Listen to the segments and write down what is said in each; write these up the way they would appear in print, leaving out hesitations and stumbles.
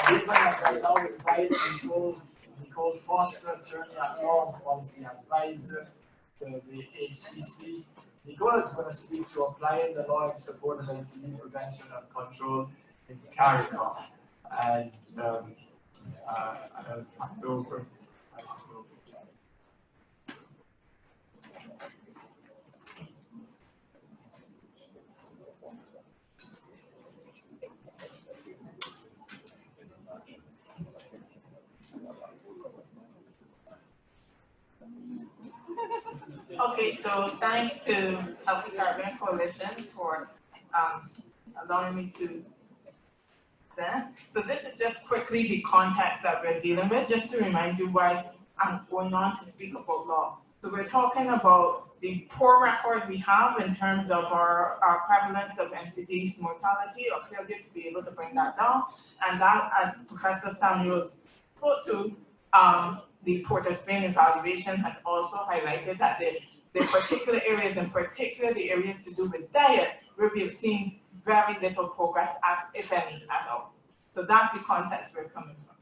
Given that I now invite Nicole Foster, attorney at law and policy advisor to the HCC. Nicole is going to speak to applying the law in support of NCD prevention and control in CARICOM. And I'll hand over. Okay, so thanks to Healthy Caribbean Coalition for allowing me to present. So this is just quickly the context that we're dealing with, just to remind you why I'm going on to speak about law. So we're talking about the poor record we have in terms of our prevalence of NCD mortality or failure to be able to bring that down. And that, as Professor Samuels spoke to, the Port of Spain evaluation has also highlighted that the particular areas, in particular the areas to do with diet, where we have seen very little progress, if any, at all. So that's the context we're coming from.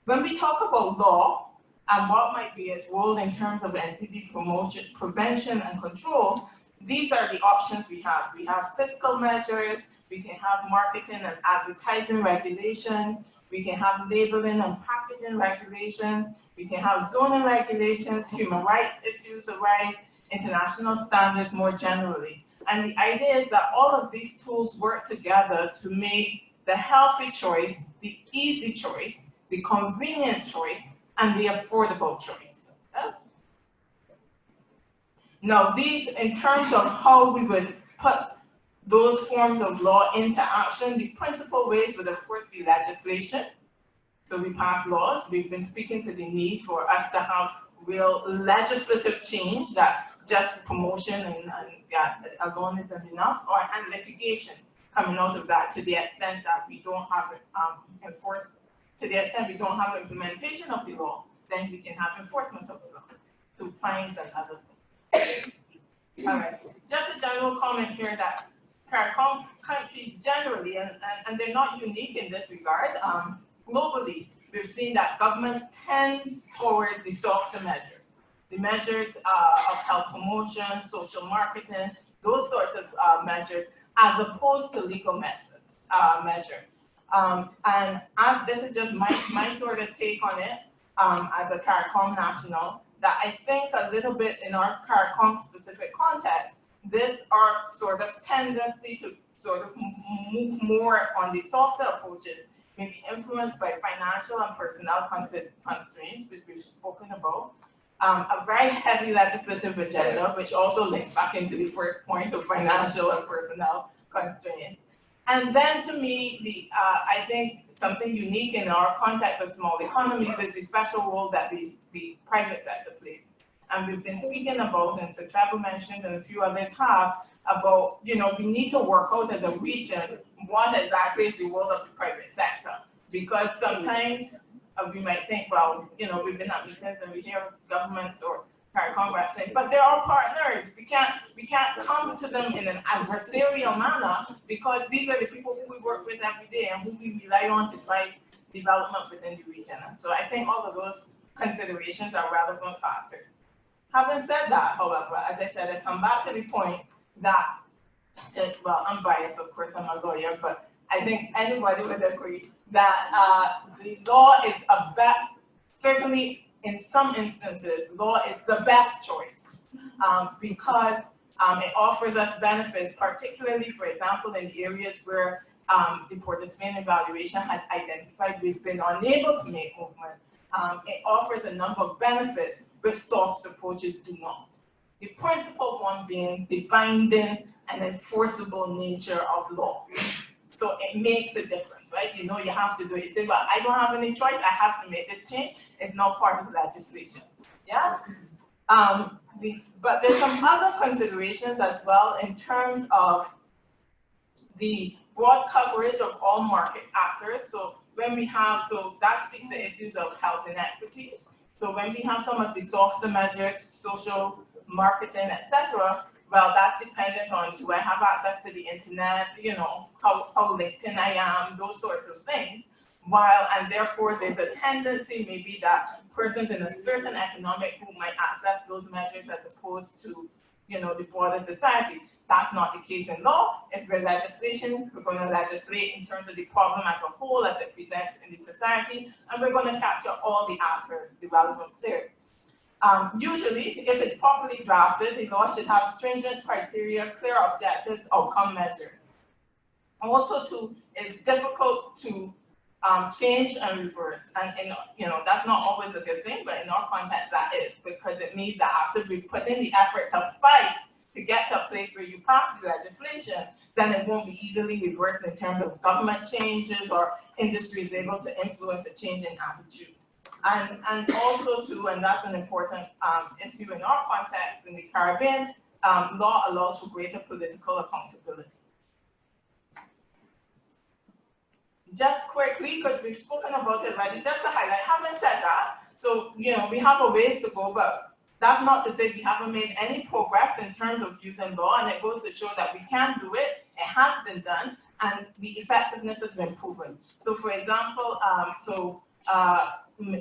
When we talk about law and what might be its role in terms of NCD promotion, prevention and control, these are the options we have. We have fiscal measures, we can have marketing and advertising regulations, we can have labeling and packaging regulations, we can have zoning regulations, human rights issues arise, international standards more generally. And the idea is that all of these tools work together to make the healthy choice, the easy choice, the convenient choice, and the affordable choice. Okay? Now these, in terms of how we would put those forms of law into action, the principal ways would of course be legislation. So we pass laws. We've been speaking to the need for us to have real legislative change, that just promotion and alone isn't enough, and litigation coming out of that, to the extent that we don't have to the extent we don't have implementation of the law, then we can have enforcement of the law to fines and other things. All right, just a general comment here that CARICOM countries generally, and they're not unique in this regard, globally, we've seen that governments tend towards the softer measures. The measures of health promotion, social marketing, those sorts of measures, as opposed to legal measures. And this is just my sort of take on it as a CARICOM national, that I think a little bit in our CARICOM specific context, this our sort of tendency to sort of move more on the softer approaches, maybe influenced by financial and personnel constraints, which we've spoken about, a very heavy legislative agenda, which also links back into the first point of financial and personnel constraints. And then to me, I think something unique in our context of small economies is the special role that the private sector plays. And we've been speaking about, and Sir Trevor mentioned, and a few others have, about, we need to work out as a region what exactly is the role of the private sector. Because sometimes we might think, well, we've been at meetings and we hear governments or CARICOM reps saying, but they're our partners. We can't come to them in an adversarial manner, because these are the people who we work with every day and who we rely on to drive development within the region. And so I think all of those considerations are relevant factors. Having said that, however, as I said, I come back to the point that, well, I'm biased, of course, I'm a lawyer, but I think anybody would agree that the law is certainly in some instances, law is the best choice because it offers us benefits, particularly, for example, in areas where the Port of Spain evaluation has identified we've been unable to make movement. It offers a number of benefits which soft approaches do not. The principal one being the binding and enforceable nature of law. So it makes a difference, right? You have to do it. You say, well, I don't have any choice, I have to make this change. It's not part of legislation, yeah? But there's some other considerations as well in terms of the broad coverage of all market actors. So when we have, that speaks to issues of health inequities. So when we have some of the softer measures, social marketing, etc., well, that's dependent on, do I have access to the internet, how linked in I am, those sorts of things. and therefore there's a tendency maybe that persons in a certain economic group might access those measures as opposed to, the broader society. That's not the case in law. If we're legislation, we're going to legislate in terms of the problem as a whole as it presents in the society, and we're going to capture all the actors, the relevant players. Usually, if it's properly drafted, the law should have stringent criteria, clear objectives, outcome measures. Also, too, it's difficult to change and reverse, and that's not always a good thing, but in our context that is, because it means that after we put in the effort to fight to get to a place where you pass the legislation, then it won't be easily reversed in terms of government changes or industries able to influence a change in attitude. And also too, and that's an important issue in our context in the Caribbean, law allows for greater political accountability. Just quickly, because we've spoken about it already, just to highlight, having said that, so, we have a ways to go, but that's not to say we haven't made any progress in terms of using law, and it goes to show that we can do it, it has been done, and the effectiveness has been proven. So for example,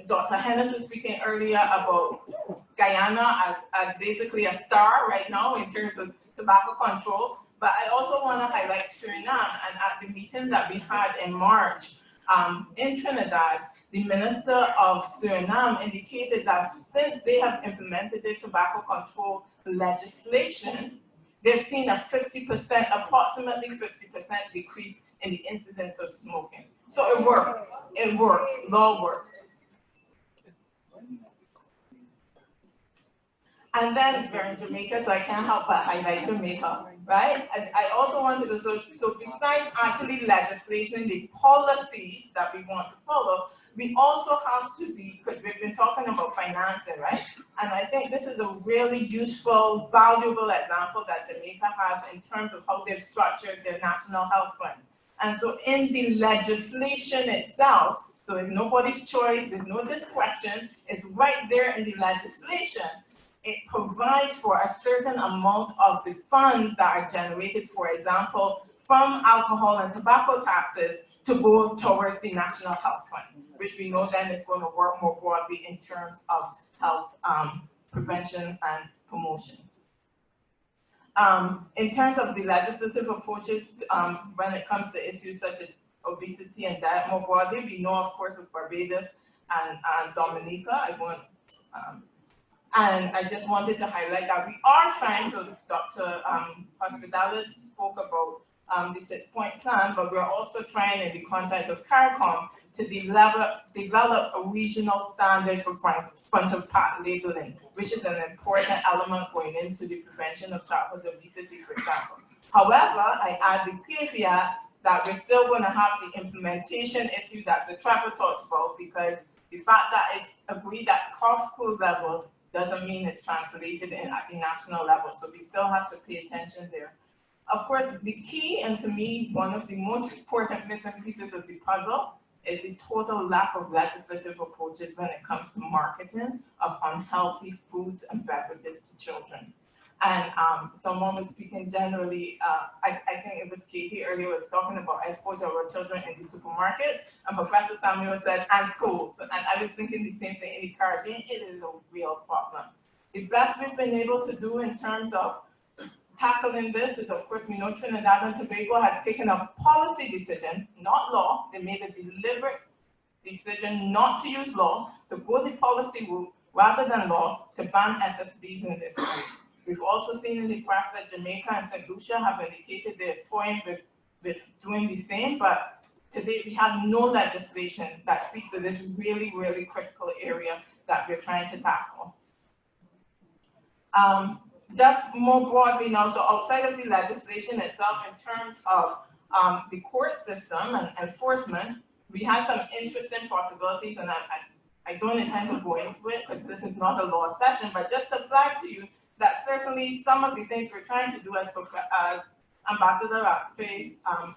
Dr. Hennis was speaking earlier about Guyana as basically a star right now in terms of tobacco control. But I also want to highlight Suriname, and at the meeting that we had in March in Trinidad, the Minister of Suriname indicated that since they have implemented the tobacco control legislation, they've seen a 50%, approximately 50% decrease in the incidence of smoking. So it works, law works. And then we're in Jamaica, so I can't help but highlight Jamaica, right? And I also wanted to, so besides actually legislation, the policy that we want to follow, we also have to be, because we've been talking about financing, right? And I think this is a really useful, valuable example that Jamaica has in terms of how they've structured their national health fund. And so in the legislation itself, so it's nobody's choice, there's no discretion, it's right there in the legislation. It provides for a certain amount of the funds that are generated, for example, from alcohol and tobacco taxes to go towards the National Health Fund, which we know then is going to work more broadly in terms of health prevention and promotion. In terms of the legislative approaches, when it comes to issues such as obesity and diet more broadly, we know, of course, of Barbados and Dominica. And I just wanted to highlight that we are trying to, Dr. Hospitalis spoke about the 6-point plan, but we're also trying in the context of CARICOM to develop a regional standard for front of pack labeling, which is an important element going into the prevention of childhood obesity, for example. However, I add the caveat that we're still going to have the implementation issue that the Trevor talked about, because the fact that it's agreed at cross-school level doesn't mean it's translated at the national level. So we still have to pay attention there. Of course, the key, and to me, one of the most important missing pieces of the puzzle is the total lack of legislative approaches when it comes to marketing of unhealthy foods and beverages to children. And someone was speaking generally, I think it was Katie earlier was talking about exposure of our children in the supermarket, and Professor Samuel said, and schools. And I was thinking the same thing in the Caribbean. It is a real problem. The best we've been able to do in terms of tackling this is, of course, we know Trinidad and Tobago has taken a policy decision, not law. They made a deliberate decision not to use law, to go the policy route rather than law, to ban SSBs in this way. We've also seen in the press that Jamaica and St. Lucia have indicated they're toying with doing the same, but today we have no legislation that speaks to this really, really critical area that we're trying to tackle. Just more broadly now, so outside of the legislation itself, in terms of the court system and enforcement, we have some interesting possibilities, and I don't intend to go into it because this is not a law session, but just to flag to you that certainly some of the things we're trying to do, as Ambassador Akpe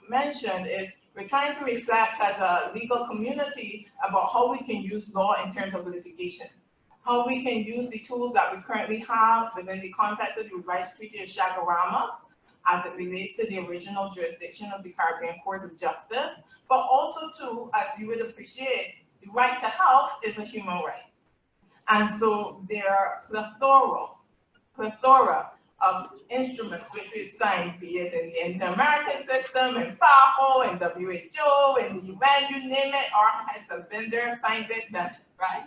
mentioned, is we're trying to reflect as a legal community about how we can use law in terms of litigation, how we can use the tools that we currently have within the context of the Rights Treaty of Chaguaramas, as it relates to the original jurisdiction of the Caribbean Court of Justice, but also too, as you would appreciate, the right to health is a human right. And so there are plethora of instruments which we signed, be it in the Inter-American system, in FAO, in WHO, in the UN, you name it, our heads have been there, signed it, done it, right?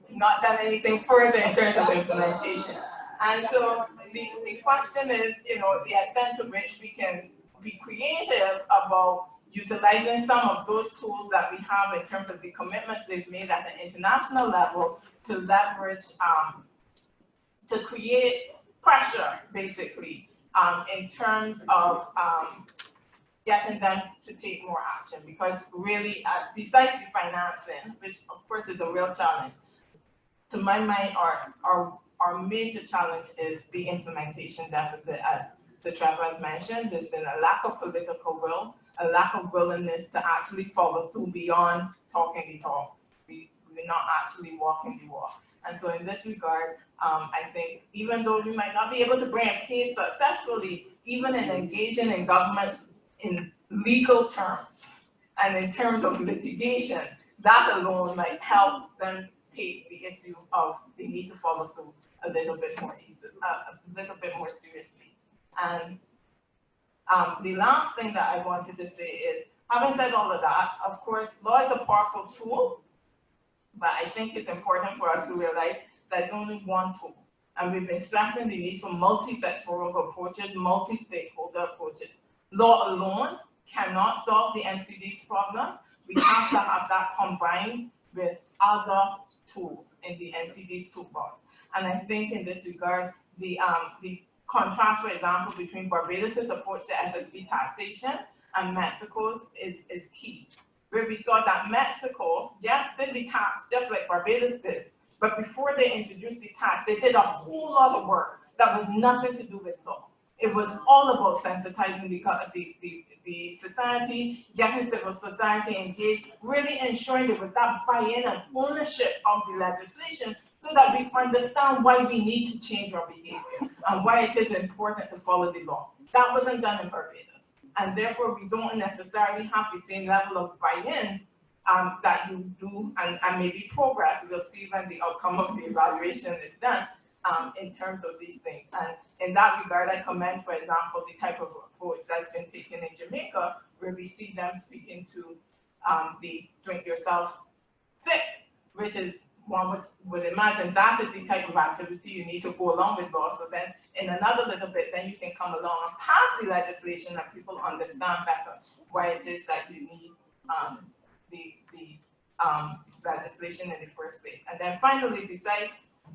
Not done anything further in terms of implementation. And so the question is, you know, the extent to which we can be creative about utilizing some of those tools that we have in terms of the commitments they've made at the international level to leverage, to create pressure, basically, in terms of getting them to take more action. Because really, besides the financing, which of course is a real challenge, to my mind, our major challenge is the implementation deficit, as Sir Trevor has mentioned. There's been a lack of political will, a lack of willingness to actually follow through beyond talking the talk. We're not actually walking the walk. And so in this regard, I think even though we might not be able to bring a case successfully, even in engaging in governments in legal terms and in terms of litigation, that alone might help them take the issue of the need to follow through a little bit more seriously. And the last thing that I wanted to say is, having said all of that, of course, law is a powerful tool, but I think it's important for us to realize there's only one tool. And we've been stressing the need for multi-sectoral approaches, multi-stakeholder approaches. Law alone cannot solve the NCDs problem. We have to have that combined with other tools in the NCDs toolbox. And I think in this regard, the contrast, for example, between Barbados' approach to SSB taxation and Mexico's is key. Where we saw that Mexico, yes, did the tax just like Barbados did, but before they introduced the tax, they did a whole lot of work that was nothing to do with law. It was all about sensitizing the society, getting civil society engaged, really ensuring there was that buy-in and ownership of the legislation so that we understand why we need to change our behavior and why it is important to follow the law. That wasn't done in Barbados. And therefore, we don't necessarily have the same level of buy-in that you do, and maybe progress. We'll see when the outcome of the evaluation is done in terms of these things. And in that regard, I commend, for example, the type of approach that's been taken in Jamaica, where we see them speaking to the drink yourself sick, which is, one would imagine that is the type of activity you need to go along with law. So then in another little bit, then you can come along and pass the legislation that people understand better why it is that you need the legislation in the first place. And then finally, besides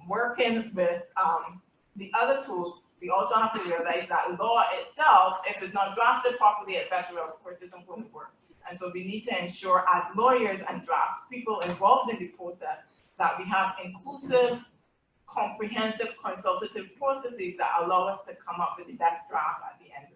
working with the other tools, we also have to realize that law itself, if it's not drafted properly, etc., of course, it isn't going to work. And so we need to ensure, as lawyers and draftspeople involved in the process, that we have inclusive, comprehensive, consultative processes that allow us to come up with the best draft at the end